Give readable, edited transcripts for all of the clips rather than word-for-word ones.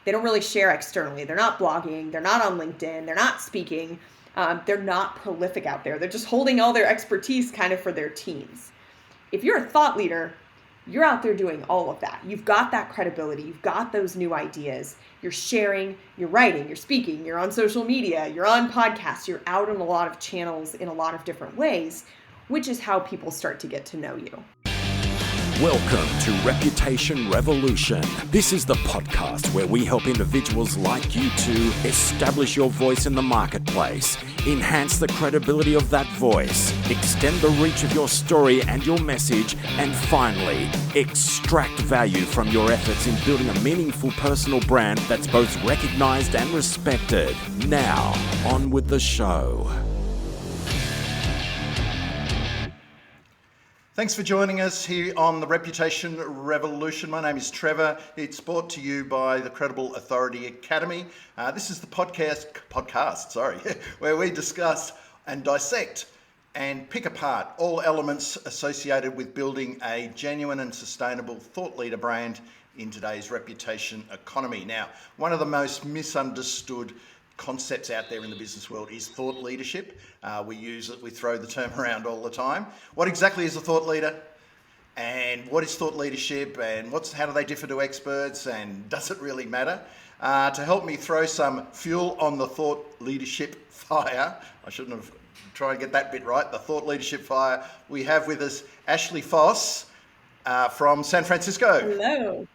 They don't really share externally. They're not blogging. They're not on LinkedIn. They're not speaking. They're not prolific out there. They're just holding all their expertise kind of for their teams. If you're a thought leader, you're out there doing all of that. You've got that credibility. You've got those new ideas. You're sharing, you're writing, you're speaking, you're on social media, you're on podcasts, you're out on a lot of channels in a lot of different ways, which is how people start to get to know you. Welcome to Reputation Revolution. This is the podcast where we help individuals like you to establish your voice in the marketplace, enhance the credibility of that voice, extend the reach of your story and your message, and finally, extract value from your efforts in building a meaningful personal brand that's both recognized and respected. Now, on with the show. Thanks for joining us here on the Reputation Revolution. My name is Trevor. It's brought to you by the Credible Authority Academy. This is the podcast, where we discuss and dissect and pick apart all elements associated with building a genuine and sustainable thought leader brand in today's reputation economy. Now, one of the most misunderstood concepts out there in the business world is thought leadership. We use it, we throw the term around all the time. What exactly is a thought leader? And what is thought leadership? And how do they differ to experts? And does it really matter? To help me throw some fuel on the thought leadership fire, I shouldn't have tried to get that bit right, the thought leadership fire, we have with us Ashley Faus from San Francisco. Hello.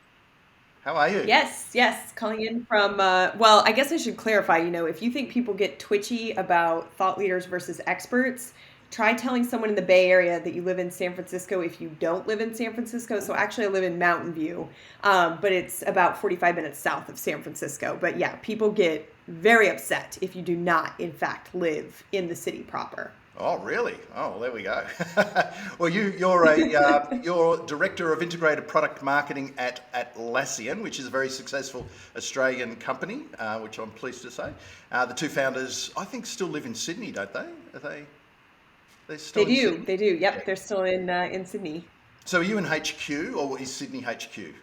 How are you? Yes. Calling in from, I guess I should clarify, if you think people get twitchy about thought leaders versus experts, try telling someone in the Bay Area that you live in San Francisco if you don't live in San Francisco. So actually I live in Mountain View, but it's about 45 minutes south of San Francisco. But yeah, people get very upset if you do not, in fact, live in the city proper. Oh, really? Oh, well, there we go. Well, you're Director of Integrated Product Marketing at Atlassian, which is a very successful Australian company, which I'm pleased to say. The two founders, I think, still live in Sydney, don't they? They're still in Sydney? They do. Yep, yeah. They're still in Sydney. So are you in HQ or is Sydney HQ?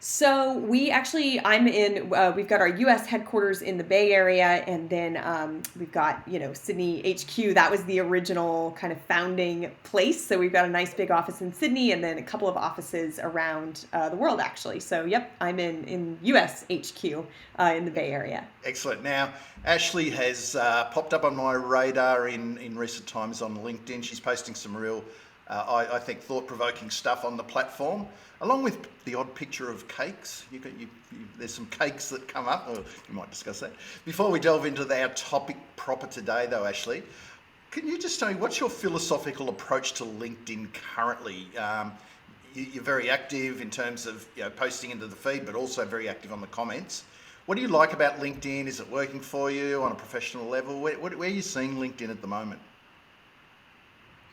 So we've got our U.S. headquarters in the Bay Area, and then we've got, Sydney HQ. That was the original kind of founding place. So we've got a nice big office in Sydney and then a couple of offices around the world, actually. So, yep, I'm in U.S. HQ in the Bay Area. Excellent. Now, Ashley has popped up on my radar in recent times on LinkedIn. She's posting some real I think thought-provoking stuff on the platform, along with the odd picture of cakes. There's some cakes that come up. Or you might discuss that. Before we delve into our topic proper today, though, Ashley, can you just tell me what's your philosophical approach to LinkedIn currently? You're very active in terms of posting into the feed, but also very active on the comments. What do you like about LinkedIn? Is it working for you on a professional level? Where are you seeing LinkedIn at the moment?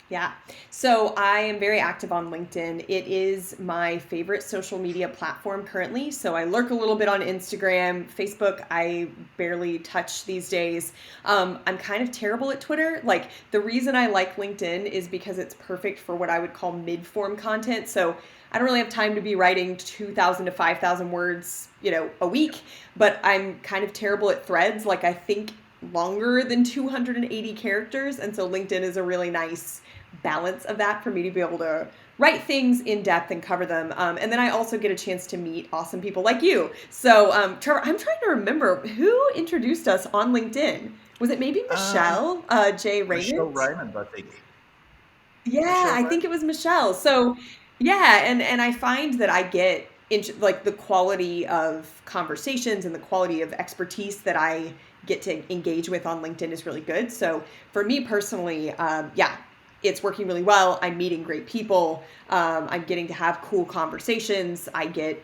Yeah. So I am very active on LinkedIn. It is my favorite social media platform currently. So I lurk a little bit on Instagram, Facebook. I barely touch these days. I'm kind of terrible at Twitter. Like, the reason I like LinkedIn is because it's perfect for what I would call mid-form content. So I don't really have time to be writing 2,000 to 5,000 words, a week, but I'm kind of terrible at threads. Like, I think longer than 280 characters. And so LinkedIn is a really nice balance of that for me to be able to write things in depth and cover them. And then I also get a chance to meet awesome people like you. So Trevor, I'm trying to remember who introduced us on LinkedIn. Was it maybe Michelle J. Raymond? Michelle Raymond, I think. Yeah, I think it was Michelle. So yeah, and I find that I get the quality of conversations and the quality of expertise that I get to engage with on LinkedIn is really good. So for me personally, it's working really well. I'm meeting great people. I'm getting to have cool conversations. I get,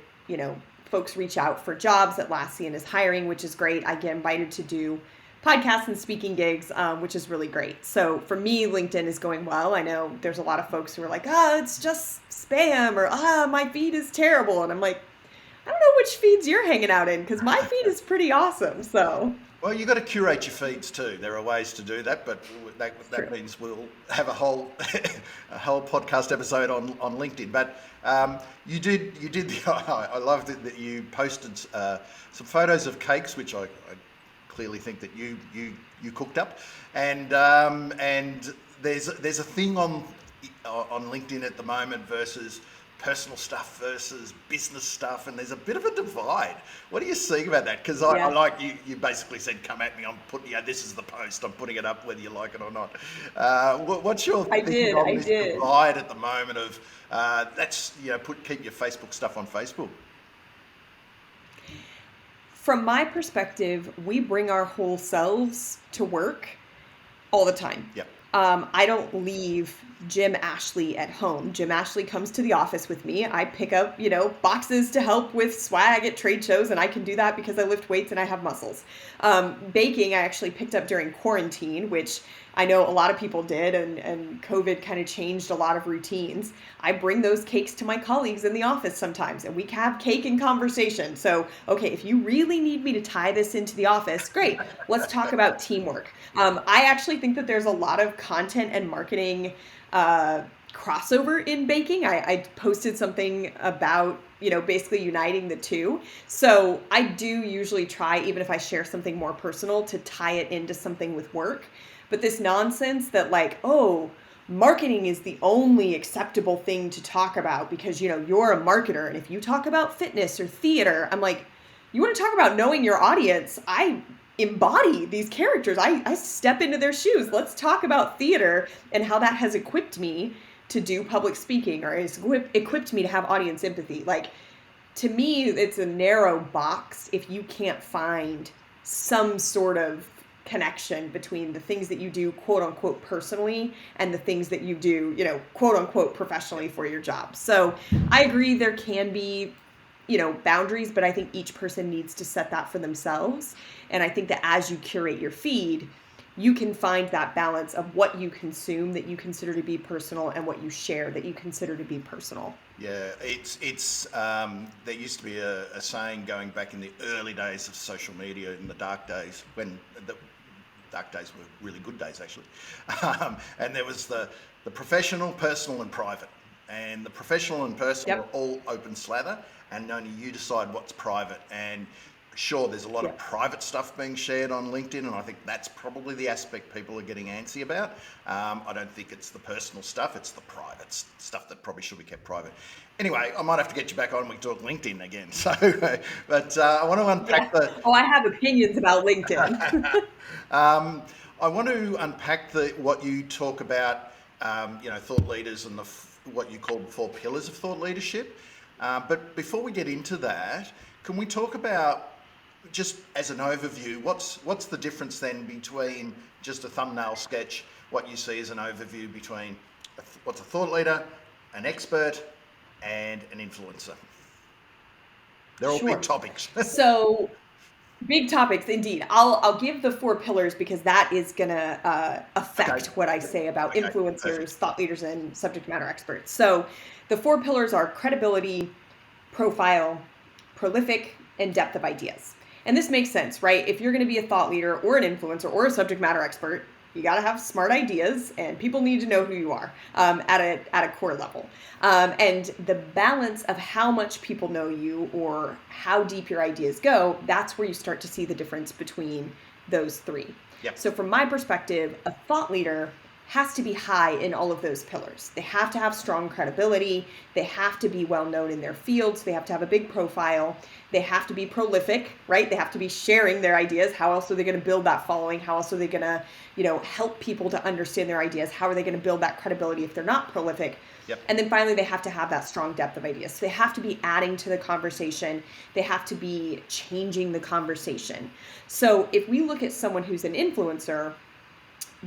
folks reach out for jobs. Atlassian is hiring, which is great. I get invited to do podcasts and speaking gigs, which is really great. So for me, LinkedIn is going well. I know there's a lot of folks who are like, it's just spam, or my feed is terrible. And I'm like, I don't know which feeds you're hanging out in, because my feed is pretty awesome. So. Well, you've got to curate your feeds too. There are ways to do that, but that means we'll have a whole a whole podcast episode on LinkedIn. But you did. I loved that you posted some photos of cakes, which I clearly think that you cooked up, and there's a thing on LinkedIn at the moment versus personal stuff versus business stuff, and there's a bit of a divide. What do you see about that? Because I like you basically said, come at me, I'm putting, this is the post, I'm putting it up whether you like it or not. What's your thinking on this divide at the moment of keep your Facebook stuff on Facebook? From my perspective, we bring our whole selves to work all the time. Yep. I don't leave Jim Ashley at home. Jim Ashley comes to the office with me. I pick up, boxes to help with swag at trade shows, and I can do that because I lift weights and I have muscles. Baking, I actually picked up during quarantine, which I know a lot of people did, and COVID kind of changed a lot of routines. I bring those cakes to my colleagues in the office sometimes, and we have cake and conversation. So, okay, if you really need me to tie this into the office, great. Let's talk about teamwork. I actually think that there's a lot of content and marketing crossover in baking. I posted something about, basically uniting the two. So I do usually try, even if I share something more personal, to tie it into something with work. But this nonsense that marketing is the only acceptable thing to talk about because, you're a marketer. And if you talk about fitness or theater, I'm like, you want to talk about knowing your audience? I embody these characters. I step into their shoes. Let's talk about theater and how that has equipped me to do public speaking, or has equipped me to have audience empathy. To me, it's a narrow box if you can't find some sort of connection between the things that you do, quote unquote, personally, and the things that you do, quote unquote, professionally for your job. So I agree there can be, boundaries, but I think each person needs to set that for themselves. And I think that as you curate your feed, you can find that balance of what you consume that you consider to be personal and what you share that you consider to be personal. Yeah, it's there used to be a saying going back in the early days of social media, in the dark days, when the dark days were really good days actually, and there was the professional, personal and private, and the professional and personal are all open slather, and only you decide what's private. And sure, there's a lot of private stuff being shared on LinkedIn, and I think that's probably the aspect people are getting antsy about. I don't think it's the personal stuff, it's the private stuff that probably should be kept private. Anyway, I might have to get you back on and we can talk LinkedIn again. So, but I want to unpack I have opinions about LinkedIn. I want to unpack what you talk about, thought leaders and what you call the 4 pillars of thought leadership. But before we get into that, can we talk about, just as an overview, what's the difference then between just a thumbnail sketch, what you see as an overview between what's a thought leader, an expert, and an influencer? They're all big topics. So, big topics indeed. I'll give the 4 pillars because that is going to affect what I say about influencers, thought leaders, and subject matter experts. So the 4 pillars are credibility, profile, prolific, and depth of ideas. And this makes sense, right? If you're going to be a thought leader or an influencer or a subject matter expert, you got to have smart ideas, and people need to know who you are at a core level. And the balance of how much people know you or how deep your ideas go, that's where you start to see the difference between those 3. Yep. So from my perspective, a thought leader has to be high in all of those pillars. They have to have strong credibility. They have to be well known in their fields. They have to have a big profile. They have to be prolific, right? They have to be sharing their ideas. How else are they going to build that following? How else are they going to, help people to understand their ideas? How are they going to build that credibility if they're not prolific? Yep. And then finally, they have to have that strong depth of ideas. So they have to be adding to the conversation. They have to be changing the conversation. So if we look at someone who's an influencer,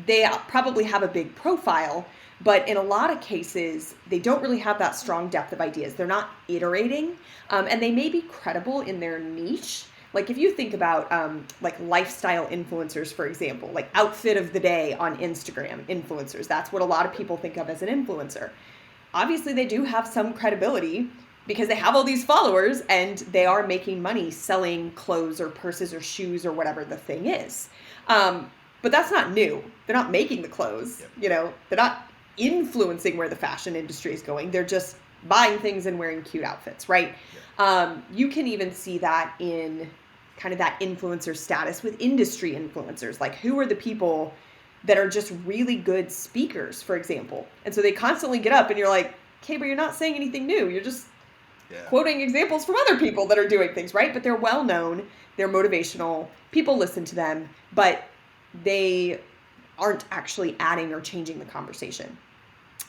they probably have a big profile, but in a lot of cases, they don't really have that strong depth of ideas. They're not iterating, and they may be credible in their niche. Like if you think about like lifestyle influencers, for example, like outfit of the day on Instagram influencers, that's what a lot of people think of as an influencer. Obviously, they do have some credibility, because they have all these followers and they are making money selling clothes or purses or shoes or whatever the thing is. But that's not new. They're not making the clothes, they're not influencing where the fashion industry is going. They're just buying things and wearing cute outfits, right? You can even see that in kind of that influencer status with industry influencers. Like, who are the people that are just really good speakers, for example? And so they constantly get up and you're like, okay, but you're not saying anything new. You're just quoting examples from other people that are doing things, right? But they're well known, they're motivational, people listen to them, but they aren't actually adding or changing the conversation.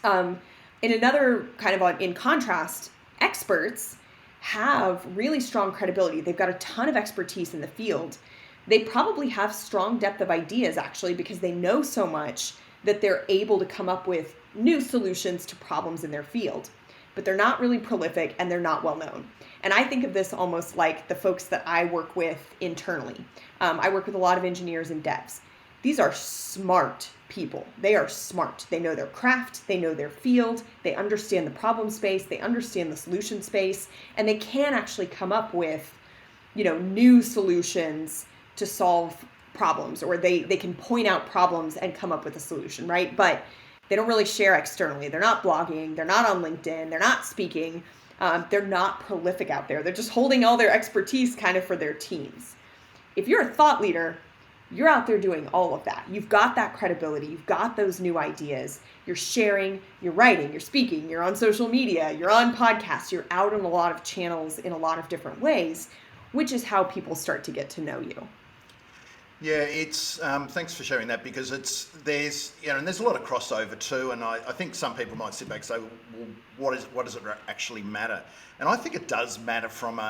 In another kind of in contrast, experts have really strong credibility. They've got a ton of expertise in the field. They probably have strong depth of ideas, actually, because they know so much that they're able to come up with new solutions to problems in their field. But they're not really prolific and they're not well known. And I think of this almost like the folks that I work with internally. I work with a lot of engineers and devs. These are smart people. They are smart. They know their craft, they know their field, they understand the problem space, they understand the solution space, and they can actually come up with, new solutions to solve problems, or they can point out problems and come up with a solution, right? But they don't really share externally. They're not blogging, they're not on LinkedIn, they're not speaking, they're not prolific out there. They're just holding all their expertise kind of for their teams. If you're a thought leader, you're out there doing all of that. You've got that credibility. You've got those new ideas. You're sharing, you're writing, you're speaking, you're on social media, you're on podcasts, you're out in a lot of channels in a lot of different ways, which is how people start to get to know you. Yeah, it's thanks for sharing that, because there's a lot of crossover too, and I think some people might sit back and say, well, what does it actually matter? And I think it does matter from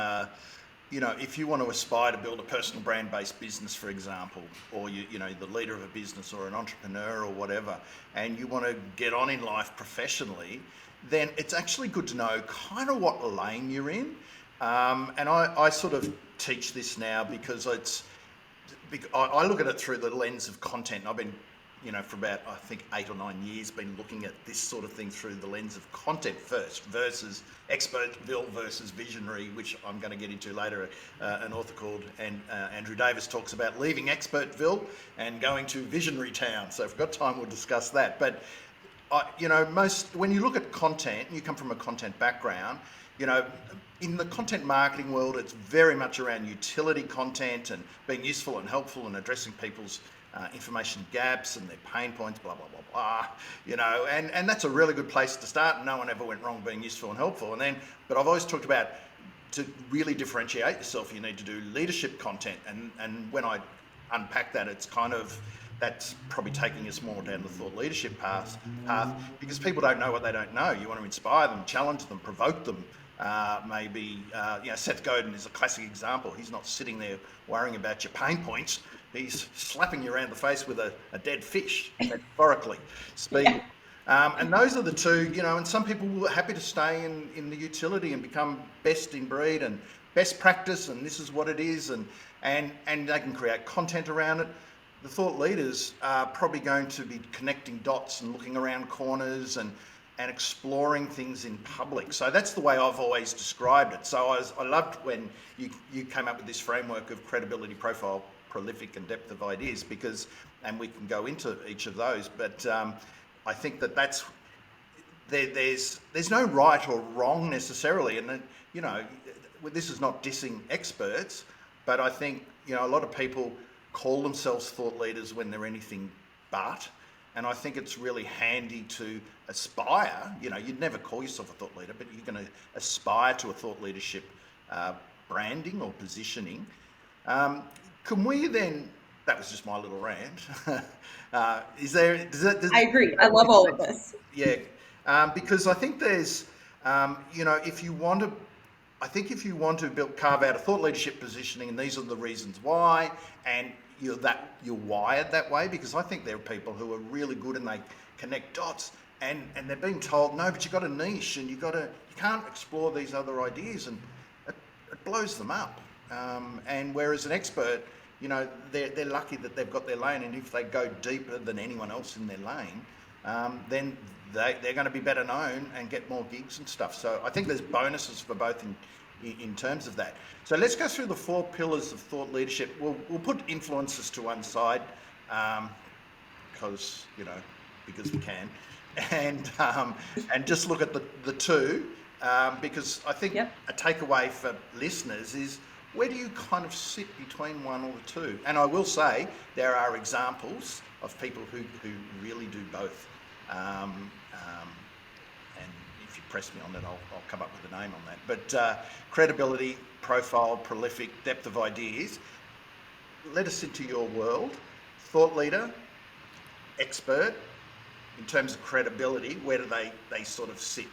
if you want to aspire to build a personal brand-based business, for example, or the leader of a business or an entrepreneur or whatever, and you want to get on in life professionally, then it's actually good to know kind of what lane you're in. And I sort of teach this now because I look at it through the lens of content. I've been, for about, I think, 8 or 9 years, been looking at this sort of thing through the lens of content first versus Expertville versus Visionary, which I'm going to get into later. An author called Andrew Davis talks about leaving Expertville and going to Visionary Town. So if we've got time, we'll discuss that. But, when you look at content, and you come from a content background, in the content marketing world, it's very much around utility content and being useful and helpful and addressing people's information gaps and their pain points, blah, blah, blah, blah, and that's a really good place to start. And no one ever went wrong being useful and helpful. But I've always talked about, to really differentiate yourself, you need to do leadership content. And when I unpack that, it's kind of, that's probably taking us more down the thought leadership path, because people don't know what they don't know. You want to inspire them, challenge them, provoke them. Seth Godin is a classic example. He's not sitting there worrying about your pain points. He's slapping you around the face with a dead fish, metaphorically speaking. And those are the two, and some people were happy to stay in the utility and become best in breed and best practice, and this is what it is, and they can create content around it. The thought leaders are probably going to be connecting dots and looking around corners and exploring things in public. So that's the way I've always described it. So I loved when you came up with this framework of credibility, profile, prolific, and depth of ideas, and we can go into each of those, but I think that's there's no right or wrong necessarily, and this is not dissing experts, but I think a lot of people call themselves thought leaders when they're anything but. And I think it's really handy to aspire. You'd never call yourself a thought leader, but you're going to aspire to a thought leadership branding or positioning. Can we then? That was just my little rant. I agree. I love all of this. Yeah, because I think there's, if you want to carve out a thought leadership positioning, and these are the reasons why, and you're wired that way, because I think there are people who are really good and they connect dots, and they're being told, no, but you've got a niche and you can't explore these other ideas, and it blows them up. And whereas an expert, they're lucky that they've got their lane, and if they go deeper than anyone else in their lane, then they're going to be better known and get more gigs and stuff. So I think there's bonuses for both in terms of that. So let's go through the 4 pillars of thought leadership. We'll put influencers to one side, because we can, and just look at the 2, because I think a takeaway for listeners is, where do you kind of sit between one or the 2? And I will say there are examples of people who really do both. And if you press me on that, I'll come up with a name on that. But credibility, profile, prolific, depth of ideas. Let us into your world. Thought leader, expert. In terms of credibility, where do they sort of sit?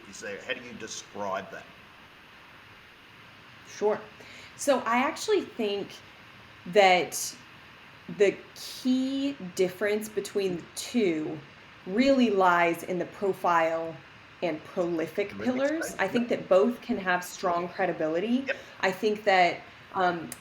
How do you describe that? Sure. So I actually think that the key difference between the 2 really lies in the profile and prolific pillars. I think that both can have strong credibility. Yep. I think that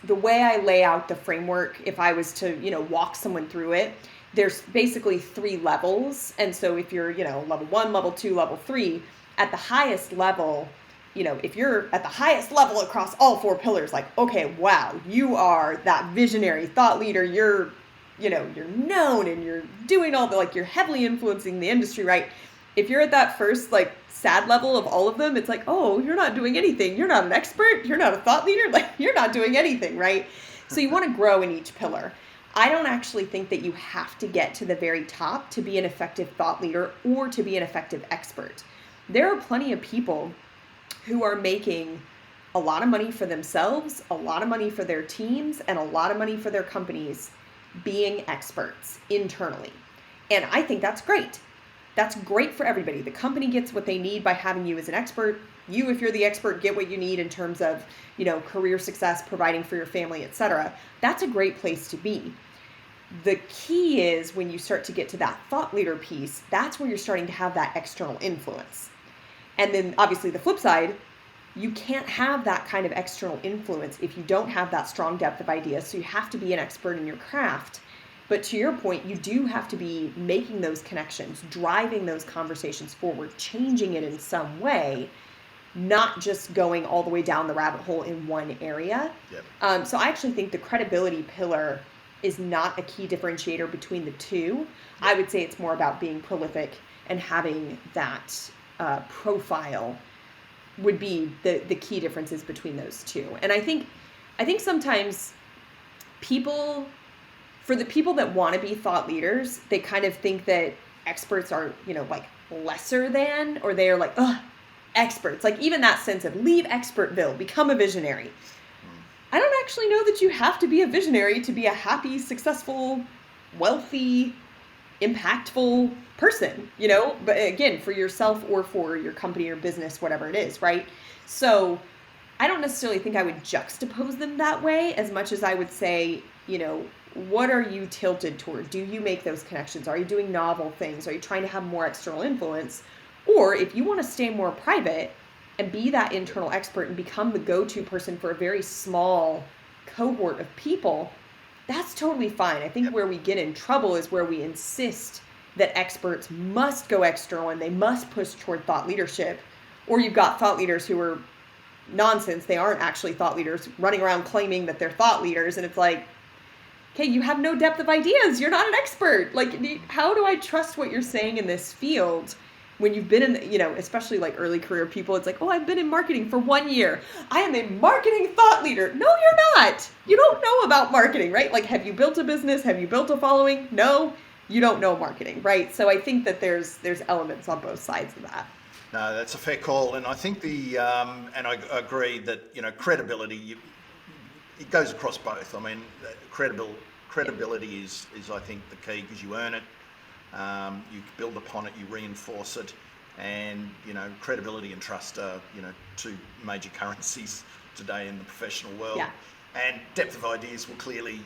the way I lay out the framework, if I was to, walk someone through it, there's basically 3 levels. And so if you're, level 1, level 2, level 3, at the highest level, if you're at the highest level across all 4 pillars, like, okay, wow, you are that visionary thought leader, you're known and you're doing all the, you're heavily influencing the industry, right? If you're at that first, sad level of all of them, it's like, oh, you're not doing anything. You're not an expert. You're not a thought leader. You're not doing anything, right? So you want to grow in each pillar. I don't actually think that you have to get to the very top to be an effective thought leader or to be an effective expert. There are plenty of people who are making a lot of money for themselves, a lot of money for their teams, and a lot of money for their companies being experts internally. And I think that's great. That's great for everybody. The company gets what they need by having you as an expert. You, if you're the expert, get what you need in terms of, career success, providing for your family, etc. That's a great place to be. The key is when you start to get to that thought leader piece, that's where you're starting to have that external influence. And then obviously the flip side, you can't have that kind of external influence if you don't have that strong depth of ideas. So you have to be an expert in your craft. But to your point, you do have to be making those connections, driving those conversations forward, changing it in some way, not just going all the way down the rabbit hole in one area. Yep. So I actually think the credibility pillar is not a key differentiator between the 2. I would say it's more about being prolific and having that profile would be the key differences between those 2. And I think sometimes for the people that want to be thought leaders, they kind of think that experts are, lesser than, or they are like, ugh, experts. Even that sense of leave expertville, become a visionary. I don't actually know that you have to be a visionary to be a happy, successful, wealthy, impactful person, but again, for yourself or for your company or business, whatever it is, right? So I don't necessarily think I would juxtapose them that way as much as I would say, what are you tilted toward? Do you make those connections? Are you doing novel things? Are you trying to have more external influence? Or if you want to stay more private and be that internal expert and become the go-to person for a very small cohort of people, that's totally fine. I think where we get in trouble is where we insist that experts must go external and they must push toward thought leadership. Or you've got thought leaders who are nonsense. They aren't actually thought leaders running around claiming that they're thought leaders. And it's like, okay, you have no depth of ideas. You're not an expert. How do I trust what you're saying in this field when you've been in, especially early career people? It's like, oh, I've been in marketing for 1 year. I am a marketing thought leader. No, you're not. You don't know about marketing, right? Have you built a business? Have you built a following? No, you don't know marketing, right? So I think that there's elements on both sides of that. No, that's a fair call. And I think and I agree that, credibility, it goes across both. I mean, credibility is I think the key, because you earn it, you build upon it, you reinforce it, and credibility and trust are 2 major currencies today in the professional world. Yeah. And depth of ideas will clearly,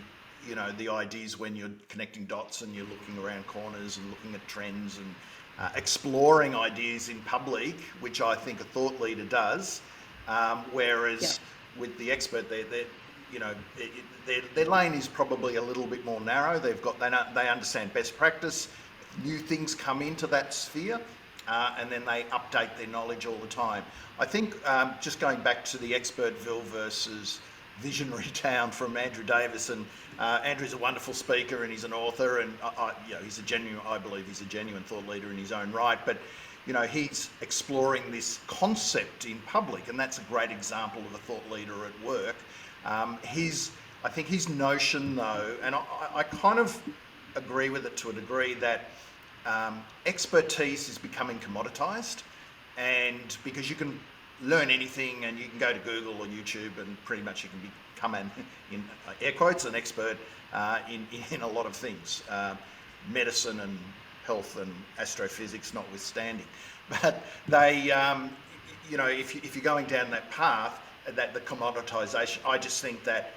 the ideas when you're connecting dots and you're looking around corners and looking at trends and exploring ideas in public, which I think a thought leader does, whereas with the expert, their lane is probably a little bit more narrow. They understand best practice, new things come into that sphere, and then they update their knowledge all the time. I think just going back to the Expertville versus Visionary Town from Andrew Davis, and Andrew's a wonderful speaker and he's an author, and I believe he's a genuine thought leader in his own right, but he's exploring this concept in public, and that's a great example of a thought leader at work. I think his notion though, and I kind of agree with it to a degree, that expertise is becoming commoditized, and because you can learn anything and you can go to Google or YouTube and pretty much you can become in air quotes, an expert in a lot of things, medicine and health and astrophysics notwithstanding. But they, if you're going down that path, that the commoditization, I just think that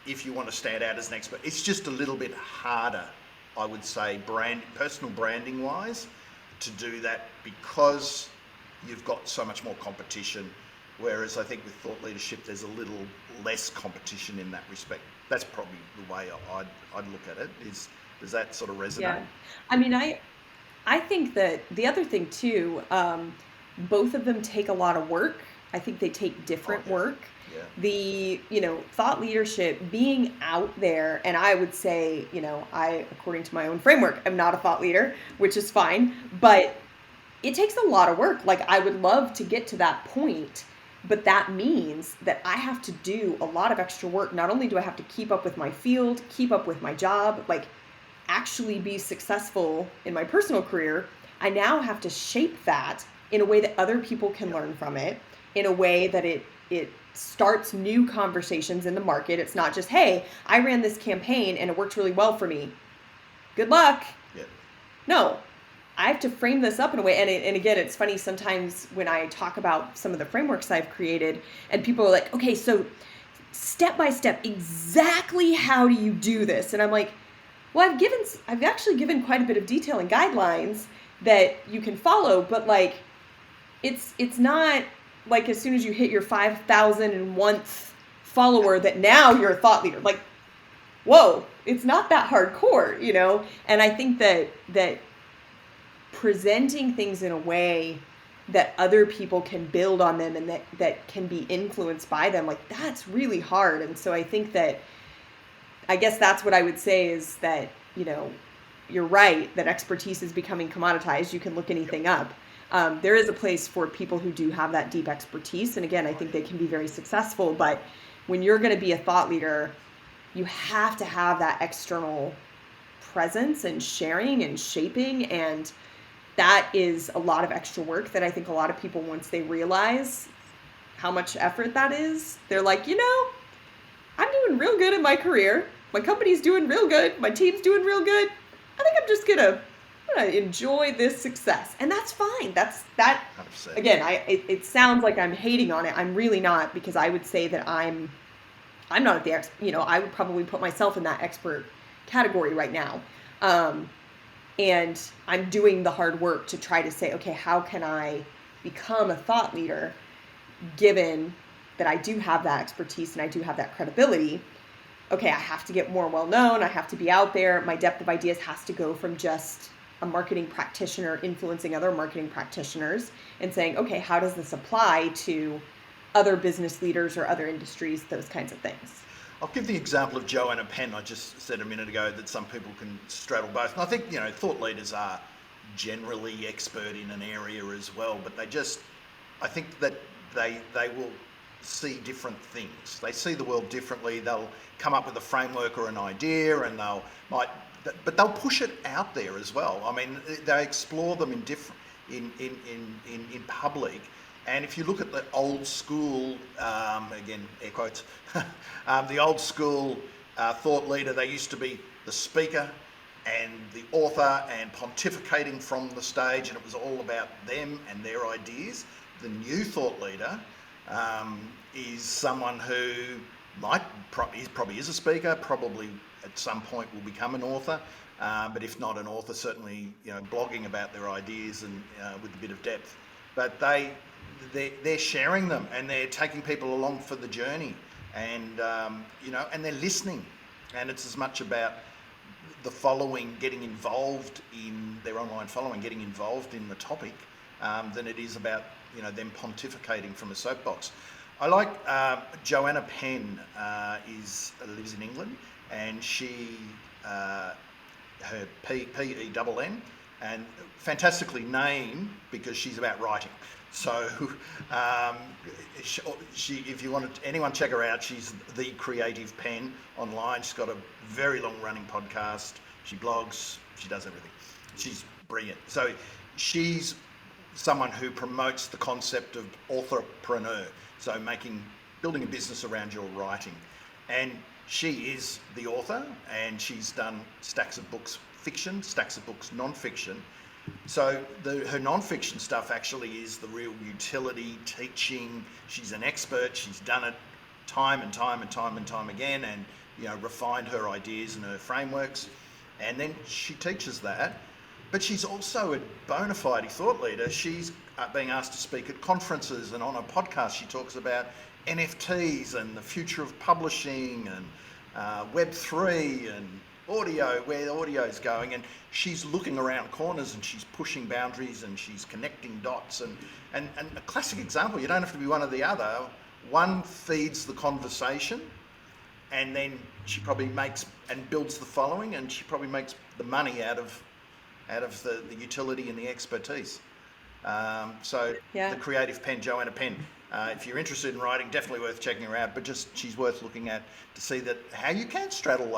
if you want to stand out as an expert, it's just a little bit harder, I would say, personal branding wise, to do that, because you've got so much more competition. Whereas I think with thought leadership, there's a little less competition in that respect. That's probably the way I'd look at it. Does that sort of resonate? Yeah. I mean, I think that the other thing too, both of them take a lot of work. I think they take different work. Yeah. The, thought leadership, being out there, and I would say, I, according to my own framework, am not a thought leader, which is fine, but it takes a lot of work. Like, I would love to get to that point, but that means that I have to do a lot of extra work. Not only do I have to keep up with my field, keep up with my job, like actually be successful in my personal career, I now have to shape that in a way that other people can learn from it, in a way that it starts new conversations in the market. It's not just, hey, I ran this campaign and it worked really well for me. Good luck. Yeah. No, I have to frame this up in a way. And again, it's funny sometimes when I talk about some of the frameworks I've created and people are like, okay, so step by step, exactly how do you do this? And I'm like, well, I've actually given quite a bit of detail and guidelines that you can follow, but like, it's not like as soon as you hit your 5,001th follower that now you're a thought leader. Like, whoa, it's not that hardcore, And I think that presenting things in a way that other people can build on them and that can be influenced by them, like that's really hard. And so I think that, I guess that's what I would say is that, you're right, that expertise is becoming commoditized. You can look anything up. There is a place for people who do have that deep expertise. And again, I think they can be very successful. But when you're going to be a thought leader, you have to have that external presence and sharing and shaping. And that is a lot of extra work that I think a lot of people, once they realize how much effort that is, they're like, I'm doing real good in my career. My company's doing real good. My team's doing real good. I think I'm just going to enjoy this success, and that's fine. That 100%. Again, it sounds like I'm hating on it. I'm really not, because I would say that I'm not at the I would probably put myself in that expert category right now, and I'm doing the hard work to try to say, okay, how can I become a thought leader, given that I do have that expertise and I do have that credibility. Okay, I have to get more well known. I have to be out there. My depth of ideas has to go from just a marketing practitioner influencing other marketing practitioners and saying, okay, how does this apply to other business leaders or other industries, those kinds of things. I'll give the example of Joe and a pen. I just said a minute ago that some people can straddle both. And I think, thought leaders are generally expert in an area as well, but I think that they will see different things. They see the world differently. They'll come up with a framework or an idea, and but they'll push it out there as well. I mean, they explore them in public. And if you look at the old school, again, air quotes, the old school thought leader, they used to be the speaker and the author and pontificating from the stage, and it was all about them and their ideas. The new thought leader is someone who probably is a speaker, probably at some point will become an author, but if not an author, certainly blogging about their ideas and with a bit of depth. But they're sharing them, and they're taking people along for the journey, and and they're listening. And it's as much about the following getting involved in their online following, getting involved in the topic, than it is about them pontificating from a soapbox. I like Joanna Penn lives in England, and she her Penn, and fantastically named because she's about writing. So she if you want anyone check her out, she's the Creative Pen online. She's got a very long running podcast. She blogs. She does everything. She's brilliant. So she's someone who promotes the concept of authorpreneur. So building a business around your writing. And she is the author, and she's done stacks of books fiction, stacks of books non-fiction. So her non-fiction stuff actually is the real utility teaching. She's an expert. She's done it time and time again, and refined her ideas and her frameworks. And then she teaches that. But she's also a bona fide thought leader. She's being asked to speak at conferences, and on a podcast she talks about NFTs and the future of publishing and Web3 and audio, where the audio is going. And she's looking around corners, and she's pushing boundaries, and she's connecting dots. And a classic example, you don't have to be one or the other. One feeds the conversation, and then she probably makes and builds the following, and she probably makes the money out of the utility and the expertise. The Creative Pen, Joanna Penn. If you're interested in writing, definitely worth checking her out. But she's worth looking at to see that how you can straddle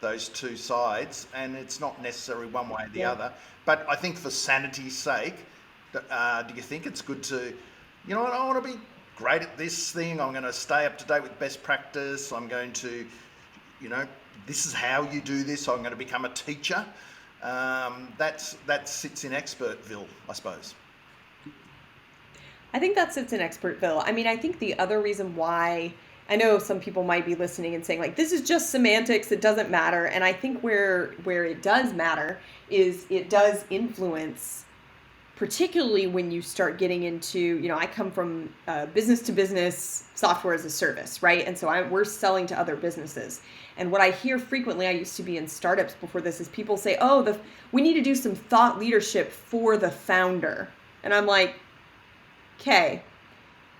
those two sides, and it's not necessarily one way or the other. But I think for sanity's sake, do you think it's good to, I want to be great at this thing. I'm going to stay up to date with best practice. I'm going to, this is how you do this. I'm going to become a teacher. That sits in Expertville, I suppose. I think that sits in Expertville. I mean, I think the other reason why, I know some people might be listening and saying, like, this is just semantics, it doesn't matter. And I think where it does matter is it does influence, particularly when you start getting into, I come from business to business software as a service, right? And so we're selling to other businesses. And what I hear frequently, I used to be in startups before this, is people say, we need to do some thought leadership for the founder. And I'm like, okay,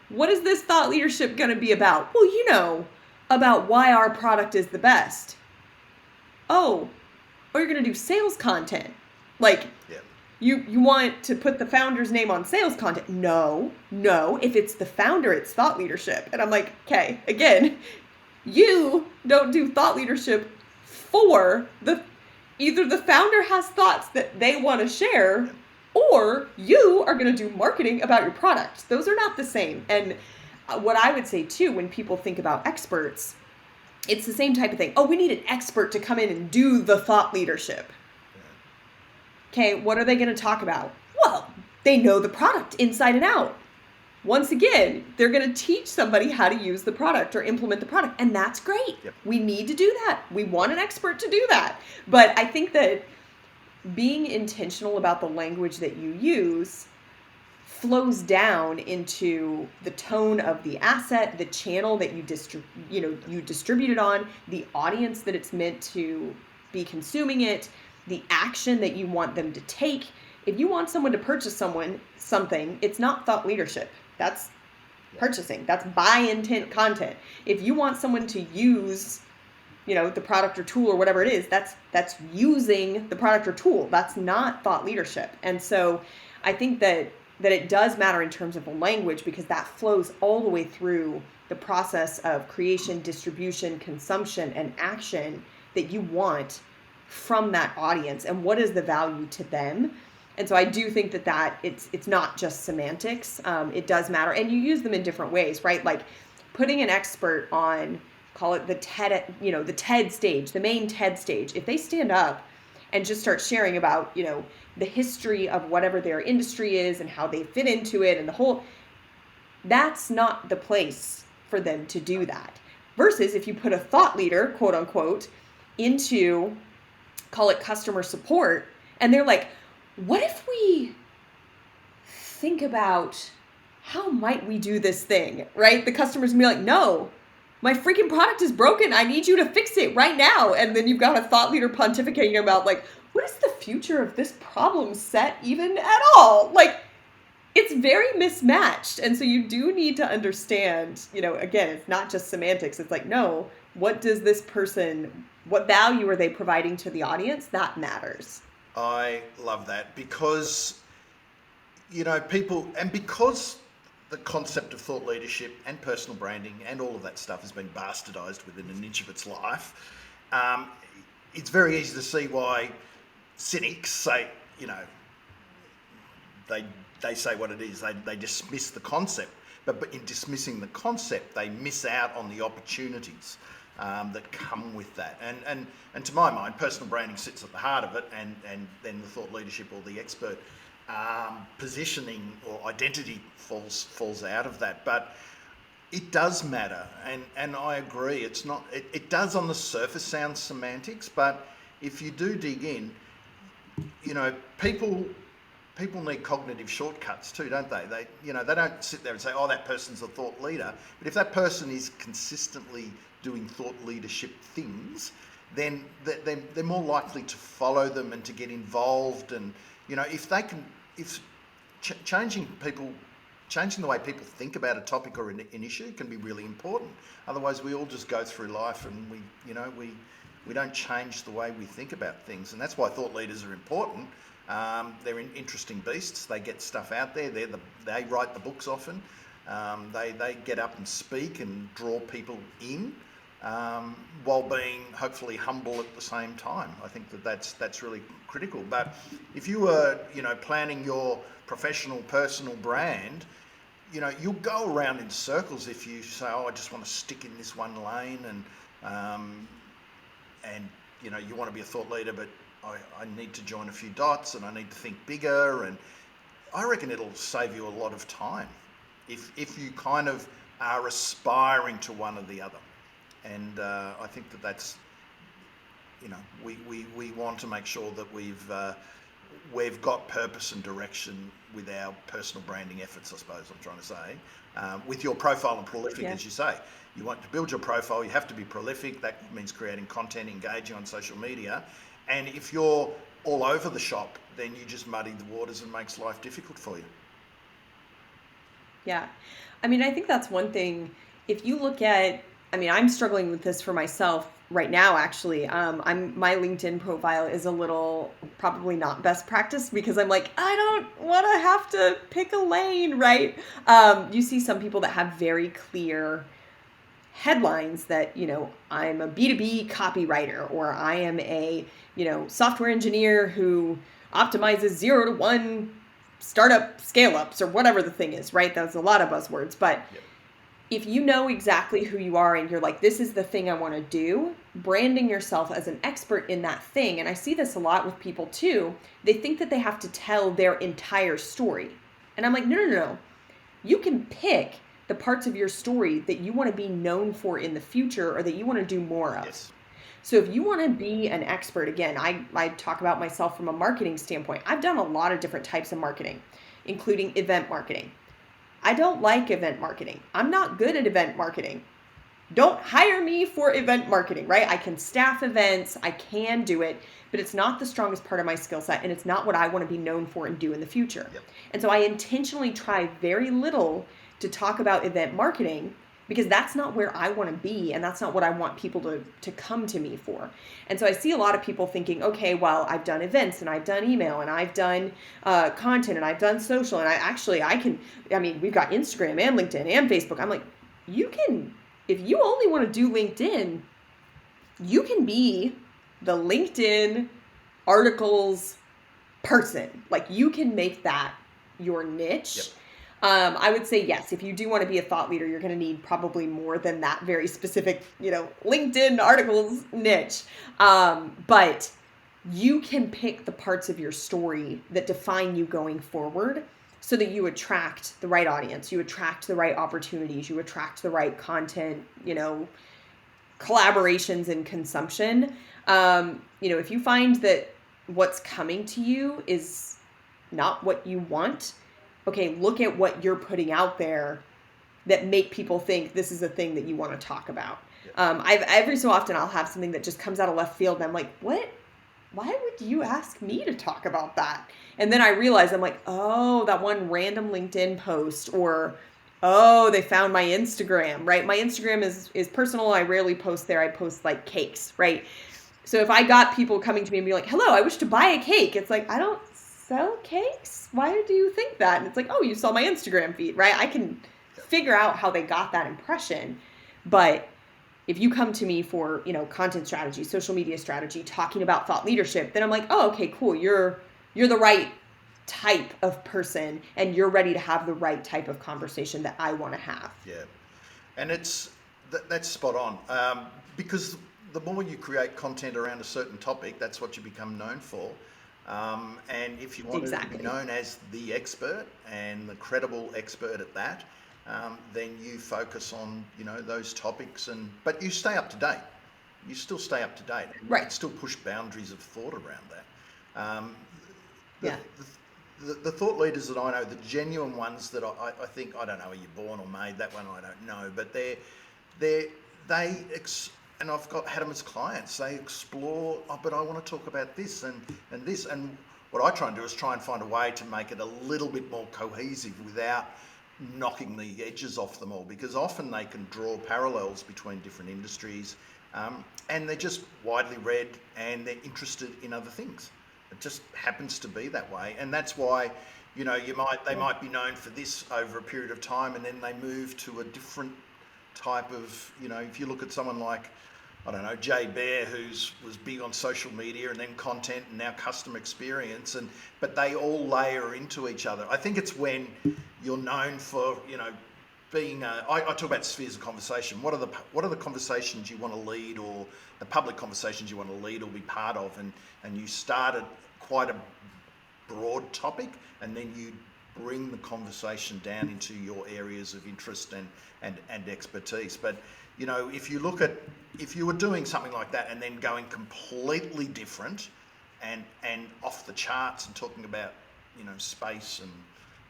what is this thought leadership going to be about? Well, about why our product is the best. Or you're going to do sales content. Like, you want to put the founder's name on sales content. No, if it's the founder, it's thought leadership. And I'm like, okay, again, you don't do thought leadership for either the founder has thoughts that they want to share, or you are going to do marketing about your product. Those are not the same. And what I would say too, when people think about experts, it's the same type of thing. We need an expert to come in and do the thought leadership. Okay, what are they going to talk about? Well, they know the product inside and out. Once again, they're going to teach somebody how to use the product or implement the product. And that's great. Yep. We need to do that. We want an expert to do that. But I think that being intentional about the language that you use flows down into the tone of the asset, the channel that you distribute it on, the audience that it's meant to be consuming it, the action that you want them to take. If you want someone to purchase something, it's not thought leadership. That's purchasing. That's buy intent content. If you want someone to use the product or tool or whatever it is, that's using the product or tool. That's not thought leadership. And so I think that it does matter in terms of the language, because that flows all the way through the process of creation, distribution, consumption, and action that you want from that audience, and what is the value to them. And so I do think that it's not just semantics. It does matter. And you use them in different ways, right? Like putting an expert on, call it the TED stage, the main TED stage. If they stand up and just start sharing about, the history of whatever their industry is and how they fit into it and that's not the place for them to do that. Versus if you put a thought leader, quote unquote, into, call it customer support, and they're like, what if we think about how might we do this thing, right? The customer's gonna be like, no, my freaking product is broken. I need you to fix it right now. And then you've got a thought leader pontificating about like, what is the future of this problem set even at all? Like, it's very mismatched. And so you do need to understand, again, it's not just semantics. It's like, no, what does this person, what value are they providing to the audience? That matters. I love that because, because the concept of thought leadership and personal branding and all of that stuff has been bastardized within an inch of its life, it's very easy to see why cynics say, they say what it is. They dismiss the concept, but in dismissing the concept, they miss out on the opportunities that come with that. And to my mind, personal branding sits at the heart of it, and then the thought leadership or the expert positioning or identity falls out of that. But it does matter, and I agree. It's not. It does on the surface sound semantics, but if you do dig in, people need cognitive shortcuts too, don't they? They don't sit there and say, oh, that person's a thought leader. But if that person is consistently doing thought leadership things, then they're more likely to follow them and to get involved. And, changing the way people think about a topic or an issue can be really important. Otherwise, we all just go through life and we don't change the way we think about things. And that's why thought leaders are important. They're interesting beasts. They get stuff out there. They write the books often. They get up and speak and draw people in, while being hopefully humble at the same time. I think that's really critical. But if you were planning your professional personal brand, you'll go around in circles if you say, oh, I just want to stick in this one lane, and you want to be a thought leader, but I need to join a few dots and I need to think bigger. And I reckon it'll save you a lot of time if you kind of are aspiring to one or the other. And I think that's, we want to make sure that we've got purpose and direction with our personal branding efforts, I suppose I'm trying to say. With your profile and prolific, as you say. You want to build your profile, you have to be prolific. That means creating content, engaging on social media. And if you're all over the shop, then you just muddy the waters and makes life difficult for you. Yeah. I mean, I think that's one thing. If you look at, I'm struggling with this for myself right now, actually. My LinkedIn profile is a little probably not best practice because I'm like, I don't want to have to pick a lane, right? You see some people that have very clear headlines that, I'm a B2B copywriter, or I am a, software engineer who optimizes 0 to 1 startup scale ups, or whatever the thing is, right? That's a lot of buzzwords. But if you know exactly who you are and you're like, this is the thing I want to do, branding yourself as an expert in that thing. And I see this a lot with people too. They think that they have to tell their entire story. And I'm like, no. You can pick the parts of your story that you want to be known for in the future or that you want to do more of. Yes. So if you want to be an expert, again, I talk about myself from a marketing standpoint. I've done a lot of different types of marketing, including event marketing. I don't like event marketing. I'm not good at event marketing. Don't hire me for event marketing, right? I can staff events, I can do it, but it's not the strongest part of my skill set, and it's not what I want to be known for and do in the future. Yep. And so I intentionally try very little to talk about event marketing because that's not where I want to be, and that's not what I want people to come to me for. And so I see a lot of people thinking, okay, well, I've done events, and I've done email, and I've done content, and I've done social, and we've got Instagram and LinkedIn and Facebook. I'm like, if you only want to do LinkedIn, you can be the LinkedIn articles person. Like, you can make that your niche. Yep. I would say yes. If you do want to be a thought leader, you're going to need probably more than that very specific, LinkedIn articles niche. But you can pick the parts of your story that define you going forward so that you attract the right audience, you attract the right opportunities, you attract the right content, collaborations and consumption. If you find that what's coming to you is not what you want, okay, look at what you're putting out there that make people think this is a thing that you want to talk about. Every so often I'll have something that just comes out of left field and I'm like, what? Why would you ask me to talk about that? And then I realize I'm like, oh, that one random LinkedIn post, or oh, they found my Instagram, right? My Instagram is personal. I rarely post there. I post like cakes, right? So if I got people coming to me and be like, hello, I wish to buy a cake. It's like, I don't sell cakes. Why do you think that? And it's like, oh, you saw my Instagram feed, right? I can figure out how they got that impression. But if you come to me for, content strategy, social media strategy, talking about thought leadership, then I'm like, oh, okay, cool. You're the right type of person, and you're ready to have the right type of conversation that I want to have. Yeah, and that's spot on, because the more you create content around a certain topic, that's what you become known for. And if you want to be known as the expert and the credible expert at that, then you focus on those topics, but you stay up to date. You still stay up to date, and right? You can still push boundaries of thought around that. The thought leaders that I know, the genuine ones that I think, I don't know, are you born or made? That one I don't know, but and I've had them as clients. They explore, but I want to talk about this and this, and what I try and do is try and find a way to make it a little bit more cohesive without knocking the edges off them all, because often they can draw parallels between different industries, and they're just widely read and they're interested in other things. It just happens to be that way, and that's why they might be known for this over a period of time, and then they move to a different type of, if you look at someone like, I don't know, Jay Bear, was big on social media and then content and now customer experience, but they all layer into each other. I think it's when you're known for, being I talk about spheres of conversation. What are the conversations you want to lead, or the public conversations you want to lead or be part of, and you started quite a broad topic, and then you bring the conversation down into your areas of interest and expertise. But if you were doing something like that and then going completely different and off the charts and talking about space and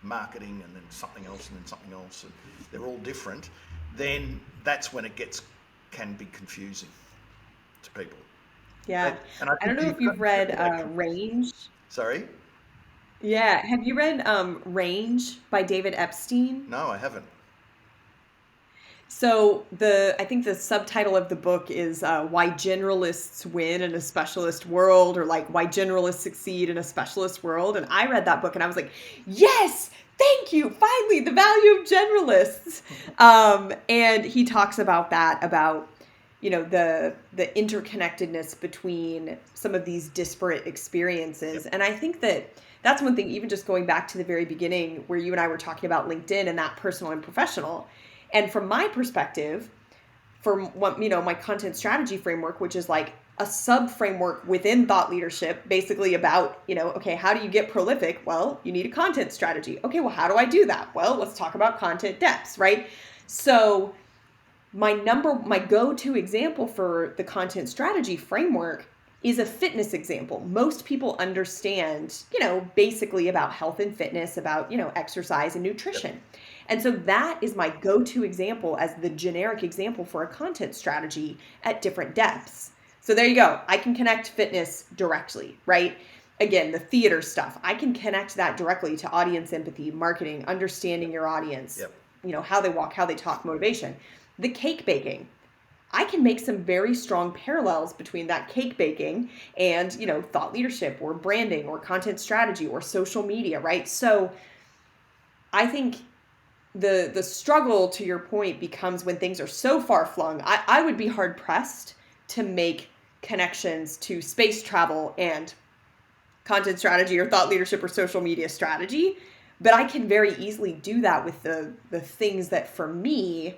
marketing and then something else and then something else, and they're all different, then that's when it can be confusing to people. Yeah. And I don't know if you've read Range. Sorry? Yeah. Have you read Range by David Epstein? No, I haven't. So I think the subtitle of the book is Why Generalists Win in a Specialist World, or like Why Generalists Succeed in a Specialist World. And I read that book and I was like, yes, thank you. Finally, the value of generalists. And he talks about that, about the interconnectedness between some of these disparate experiences. Yep. And I think that's one thing, even just going back to the very beginning where you and I were talking about LinkedIn and that personal and professional. And from my perspective, from what, my content strategy framework, which is like a sub framework within thought leadership, basically about, okay, how do you get prolific? Well, you need a content strategy. Okay, well, how do I do that? Well, let's talk about content depths, right? So my go-to example for the content strategy framework is a fitness example. Most people understand, basically about health and fitness, about, exercise and nutrition. Yep. And so that is my go-to example as the generic example for a content strategy at different depths. So there you go. I can connect fitness directly, right? Again, the theater stuff, I can connect that directly to audience empathy, marketing, understanding your audience, yep. How they walk, how they talk, motivation. The cake baking, I can make some very strong parallels between that cake baking and, thought leadership or branding or content strategy or social media, right? So I think the struggle, to your point, becomes when things are so far flung. I would be hard pressed to make connections to space travel and content strategy or thought leadership or social media strategy, but I can very easily do that with the things that for me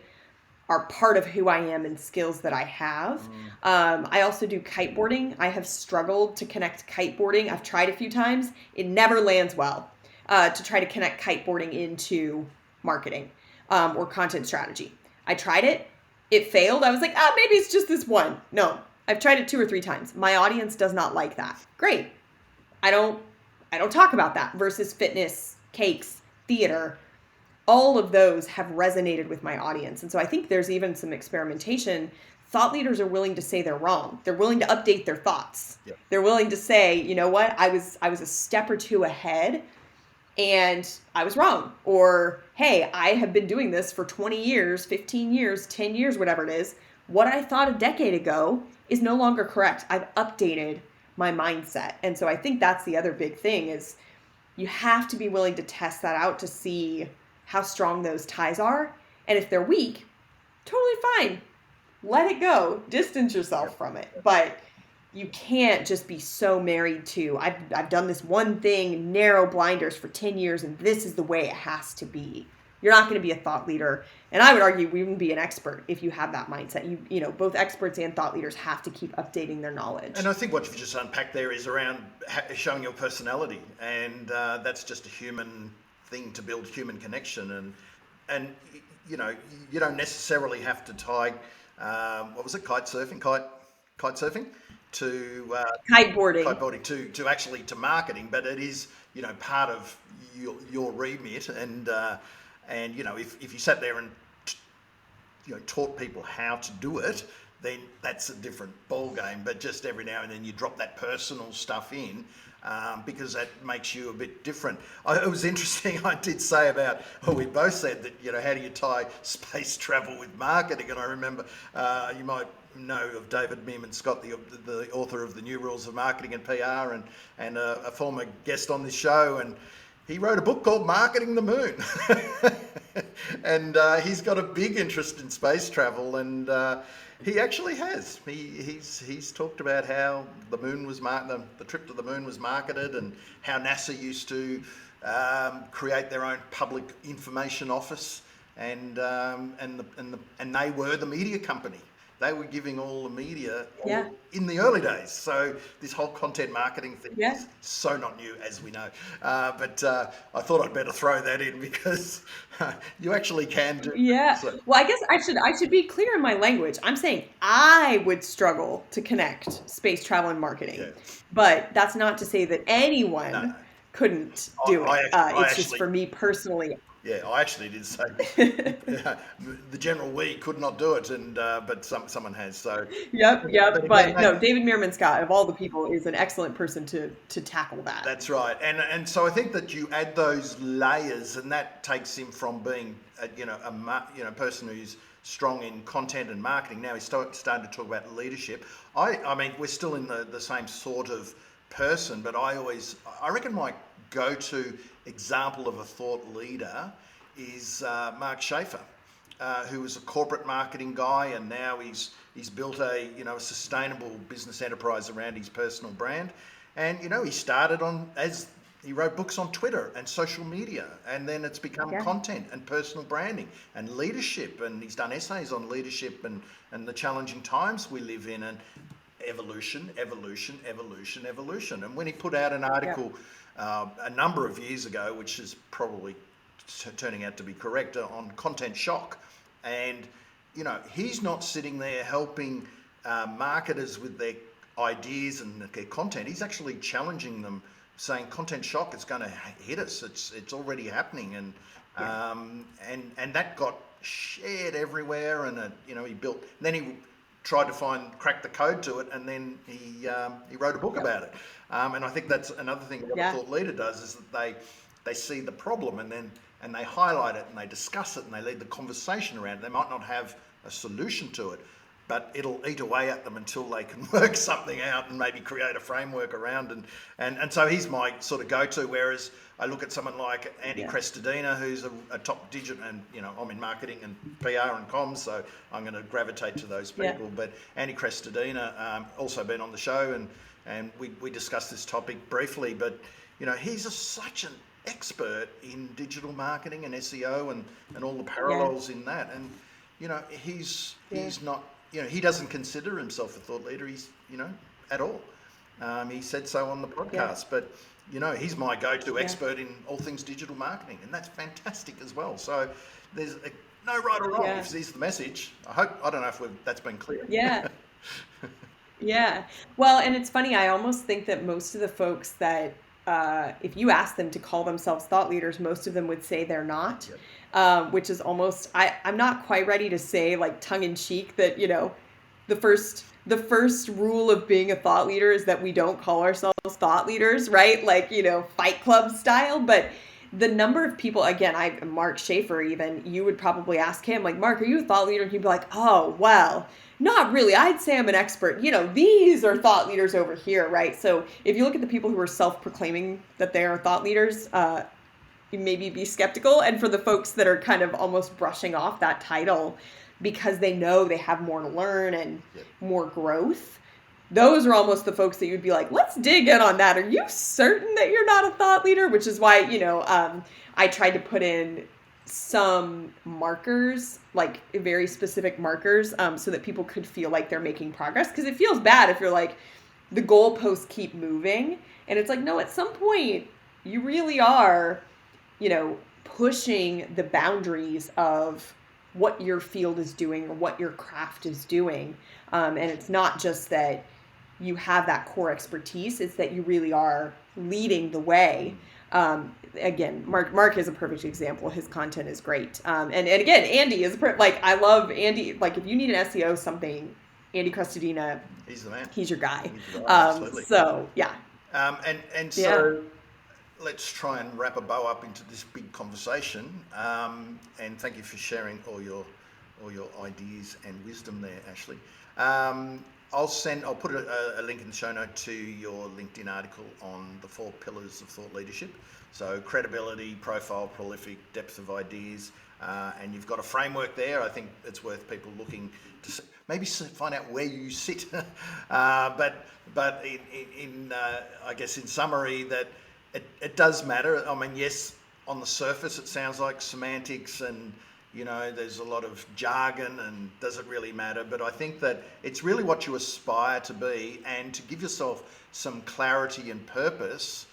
are part of who I am and skills that I have. I also do kiteboarding. I have struggled to connect kiteboarding. I've tried a few times. It never lands well to try to connect kiteboarding into marketing or content strategy. I tried it. It failed. I was like, maybe it's just this one. No, I've tried it 2 or 3 times. My audience does not like that. Great. I don't talk about that versus fitness, cakes, theater. all of those have resonated with my audience. And so I think there's even some experimentation. Thought leaders are willing to say they're wrong. They're willing to update their thoughts. Yep. They're willing to say, you know what, I was a step or two ahead and I was wrong. Or, hey, I have been doing this for 20 years, 15 years, 10 years, whatever it is. What I thought a decade ago is no longer correct. I've updated my mindset. And so I think that's the other big thing is you have to be willing to test that out to see how strong those ties are. And if they're weak, totally fine. Let it go. Distance yourself from it. But you can't just be so married to, I've done this one thing, narrow blinders for 10 years, and this is the way it has to be. You're not going to be a thought leader. And I would argue we wouldn't be an expert if you have that mindset. You know, both experts and thought leaders have to keep updating their knowledge. And I think what you've just unpacked there is around showing your personality. And that's just a human thing to build human connection. And you know, you don't necessarily have to tie, what was it, kite surfing to kiteboarding to actually to marketing, but it is, you know, part of your remit. And you know, if you sat there and you know taught people how to do it, then that's a different ball game. But just every now and then you drop that personal stuff in, because that makes you a bit different. It was interesting. I did say about, we both said that, you know, how do you tie space travel with marketing? And I remember, you might know of David Meerman Scott, the author of The New Rules of Marketing and PR, and a former guest on this show, and he wrote a book called Marketing the Moon. And he's got a big interest in space travel, and he actually has. He's talked about how the moon was the trip to the moon was marketed, and how NASA used to create their own public information office, and they were the media company. They were giving all the media in the early days. So this whole content marketing thing is so not new, as we know. But I thought I'd better throw that in because you actually can do. Yeah. So. Well, I guess I should be clear in my language. I'm saying I would struggle to connect space travel and marketing, but that's not to say that anyone couldn't do it. It's just for me personally. Yeah, I actually did say the general we could not do it, and but someone has. So yep. But no, David Meerman Scott, of all the people, is an excellent person to tackle that. That's right, and so I think that you add those layers, and that takes him from being a person who's strong in content and marketing. Now he's starting to talk about leadership. I mean, we're still in the same sort of person, but I reckon my go-to example of a thought leader is Mark Schaefer, who was a corporate marketing guy, and now he's built a sustainable business enterprise around his personal brand. And he started as he wrote books on Twitter and social media, and then it's become content and personal branding and leadership, and he's done essays on leadership and the challenging times we live in, and evolution. And when he put out an article a number of years ago, which is probably turning out to be correct, on content shock, and he's not sitting there helping marketers with their ideas and their content. He's actually challenging them, saying content shock is going to hit us. It's already happening, and that got shared everywhere, and he built. Then he tried to crack the code to it, and then he wrote a book about it. And I think that's another thing that a thought leader does, is that they see the problem and they highlight it and they discuss it and they lead the conversation around it. They might not have a solution to it, but it'll eat away at them until they can work something out and maybe create a framework around. And so he's my sort of go-to, whereas I look at someone like Andy Crestodina, who's a top digit, and I'm in marketing and PR and comms, so I'm going to gravitate to those people. Yeah. But Andy Crestodina, also been on the show, and we discussed this topic briefly, but he's such an expert in digital marketing and SEO and all the parallels in that. And he's not, he doesn't consider himself a thought leader. He's at all. He said so on the podcast, but he's my go-to expert in all things digital marketing, and that's fantastic as well. So there's no right or wrong. If this is the message, I don't know if that's been clear. Yeah. Well, and it's funny, I almost think that most of the folks that if you ask them to call themselves thought leaders, most of them would say they're not, which is almost, I'm not quite ready to say like tongue in cheek that, the first rule of being a thought leader is that we don't call ourselves thought leaders, right? Like, Fight Club style. But the number of people, again, Mark Schaefer, even, you would probably ask him, like, Mark, are you a thought leader? And he'd be like, oh, well, not really. I'd say I'm an expert. These are thought leaders over here, right? So if you look at the people who are self-proclaiming that they are thought leaders, you maybe be skeptical. And for the folks that are kind of almost brushing off that title because they know they have more to learn and more growth, those are almost the folks that you'd be like, let's dig in on that. Are you certain that you're not a thought leader? Which is why, I tried to put in some markers, like very specific markers, so that people could feel like they're making progress. Because it feels bad if you're like, the goalposts keep moving. And it's like, no, at some point, you really are, pushing the boundaries of what your field is doing or what your craft is doing. And it's not just that you have that core expertise, it's that you really are leading the way. Again, Mark is a perfect example. His content is great. And again, Andy is I love Andy. Like if you need an SEO something, Andy Crestodina, he's the man. He's your guy. He's the guy, absolutely. So yeah. So let's try and wrap a bow up into this big conversation. And thank you for sharing all your ideas and wisdom there, Ashley. I'll put a link in the show note to your LinkedIn article on the 4 pillars of thought leadership. So credibility, profile, prolific, depth of ideas, and you've got a framework there. I think it's worth people looking to maybe find out where you sit. But in I guess in summary that it does matter. I mean, yes, on the surface it sounds like semantics and there's a lot of jargon and does it really matter? But I think that it's really what you aspire to be and to give yourself some clarity and purpose.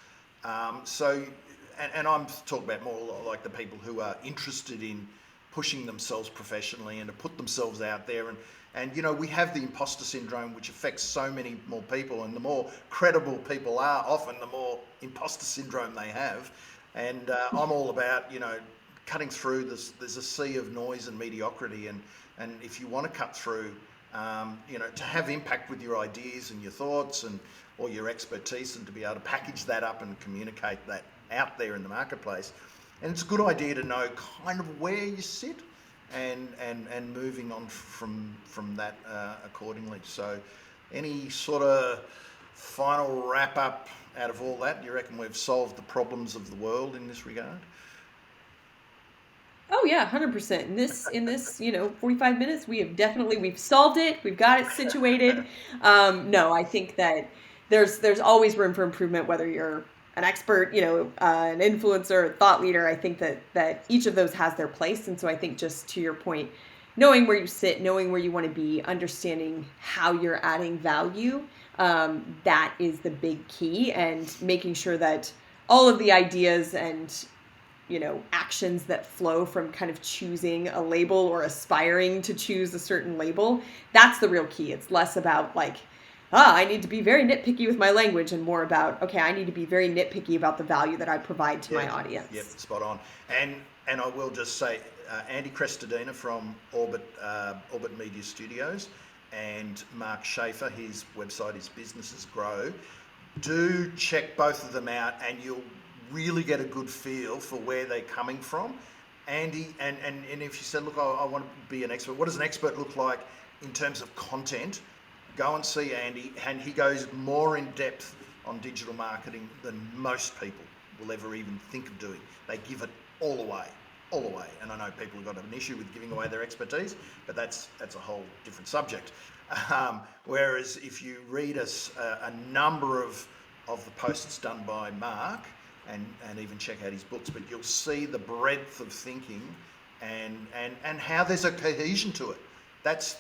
And I'm talking about more like the people who are interested in pushing themselves professionally and to put themselves out there. And we have the imposter syndrome, which affects so many more people. And the more credible people are, often the more imposter syndrome they have. And I'm all about, cutting through this. There's a sea of noise and mediocrity, and if you want to cut through, to have impact with your ideas and your thoughts or your expertise, and to be able to package that up and communicate that out there in the marketplace. And it's a good idea to know kind of where you sit and moving on from that accordingly. So any sort of final wrap up out of all that? Do you reckon we've solved the problems of the world in this regard? Oh yeah, 100%. In this, 45 minutes, we've solved it. We've got it situated. No, I think that there's always room for improvement, whether you're an expert, an influencer, a thought leader. I think that each of those has their place. And so I think, just to your point, knowing where you sit, knowing where you want to be, understanding how you're adding value, that is the big key, and making sure that all of the ideas and actions that flow from kind of choosing a label or aspiring to choose a certain label, that's the real key. It's less about like, I need to be very nitpicky with my language, and more about, okay, I need to be very nitpicky about the value that I provide to my audience. Yep, spot on. And I will just say, Andy Crestodina from Orbit Media Studios and Mark Schaefer, his website is Businesses Grow. Do check both of them out, and you'll really get a good feel for where they're coming from. Andy, and if you said, look, I want to be an expert, what does an expert look like in terms of content? Go and see Andy, and he goes more in depth on digital marketing than most people will ever even think of doing. They give it all away. And I know people have got an issue with giving away their expertise, but that's a whole different subject. Whereas if you read a number of the posts done by Mark, and even check out his books, but you'll see the breadth of thinking and how there's a cohesion to it. That's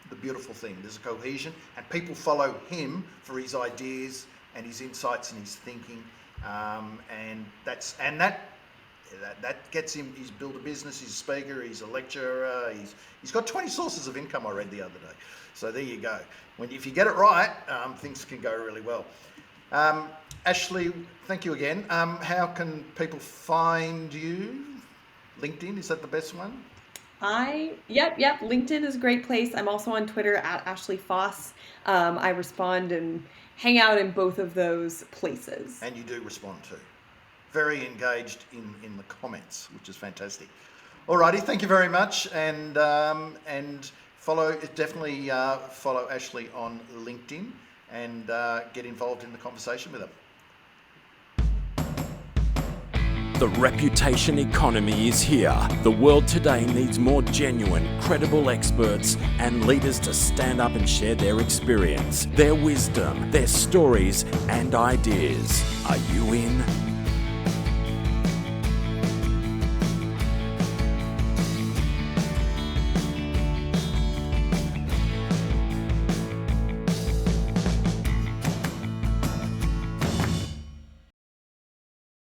the beautiful thing. There's a cohesion, and people follow him for his ideas and his insights and his thinking, and that gets him. He's built a business. He's a speaker. He's a lecturer. He's got 20 sources of income, I read the other day. So there you go. If you get it right, things can go really well. Ashley, thank you again. How can people find you? LinkedIn, is that the best one? Yep. LinkedIn is a great place. I'm also on Twitter at Ashley Faus. I respond and hang out in both of those places. And you do respond too. Very engaged in the comments, which is fantastic. Alrighty, thank you very much, and definitely follow Ashley on LinkedIn and get involved in the conversation with her. The reputation economy is here. The world today needs more genuine, credible experts and leaders to stand up and share their experience, their wisdom, their stories and ideas. Are you in?